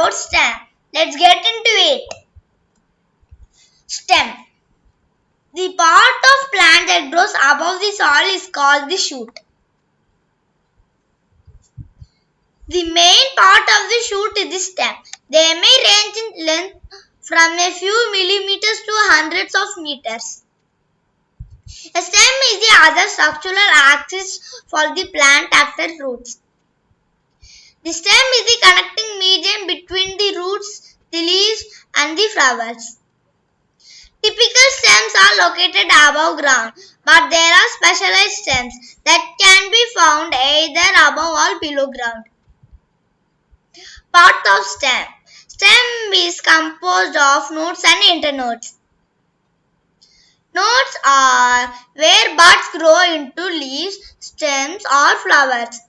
about stem. Let's get into it. Stem. The part of plant that grows above the soil is called the shoot. The main part of the shoot is the stem. They may range in length from a few millimeters to hundreds of meters. A stem is the other structural axis for the plant after roots. The stem is the connecting medium between the roots, the leaves, and the flowers. Typical stems are located above ground, but there are specialized stems that can be found either above or below ground. Part of stem. Stem is composed of nodes and internodes. Nodes are where buds grow into leaves, stems, or flowers.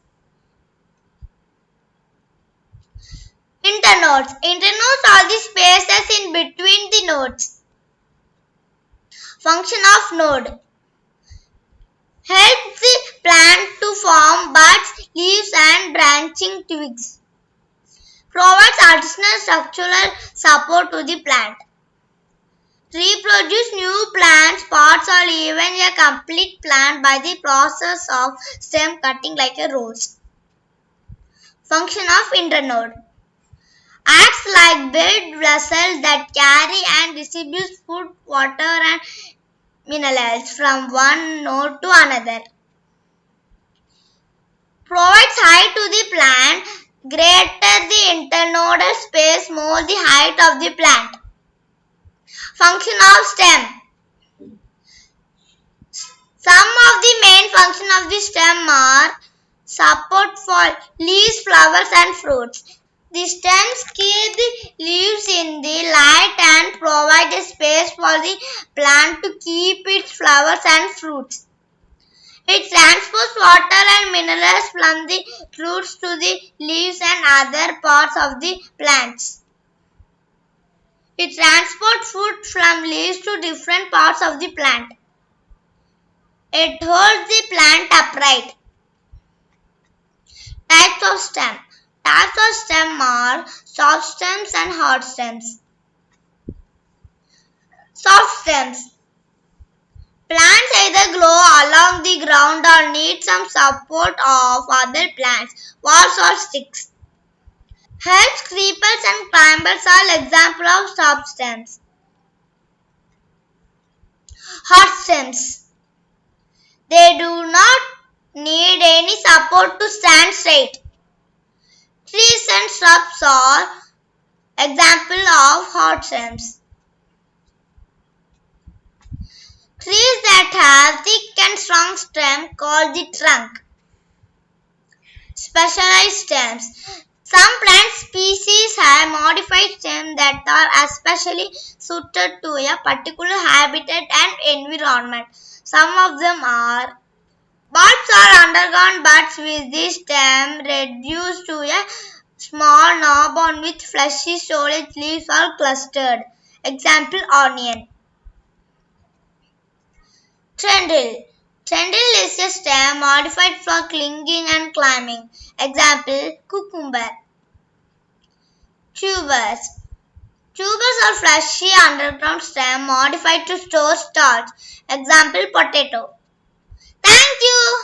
Internodes. Internodes are the spaces in between the nodes. Function of node. Helps the plant to form buds, leaves, and branching twigs. Provides additional structural support to the plant. Reproduce new plants, parts, or even a complete plant by the process of stem cutting like a rose. Function of internode. Acts like blood vessels that carry and distribute food, water, and minerals from one node to another. Provides height to the plant. Greater the internodal space, more the height of the plant. Function of stem. Some of the main functions of the stem are support for leaves, flowers, and fruits. The stems keep the leaves in the light and provide a space for the plant to keep its flowers and fruits. It transports water and minerals from the roots to the leaves and other parts of the plants. It transports food from leaves to different parts of the plant. It holds the plant upright. Types of stem. Types of stem are soft stems and hard stems. Soft stems. Plants either grow along the ground or need some support of other plants, walls or sticks. Herbs, creepers, and climbers are examples of soft stems. Hard stems. They do not need any support to stand straight. Trees and shrubs are examples of hard stems. Trees that have thick and strong stem called the trunk. Specialized stems. Some plant species have modified stems that are especially suited to a particular habitat and environment. Some of them are bulbs are underground buds with the stem reduced to a small knob on which fleshy storage leaves are clustered. Example, onion. Trendril. Trendril is a stem modified for clinging and climbing. Example, cucumber. Tubers. Tubers are fleshy underground stem modified to store starch. Example, potato. Thank you.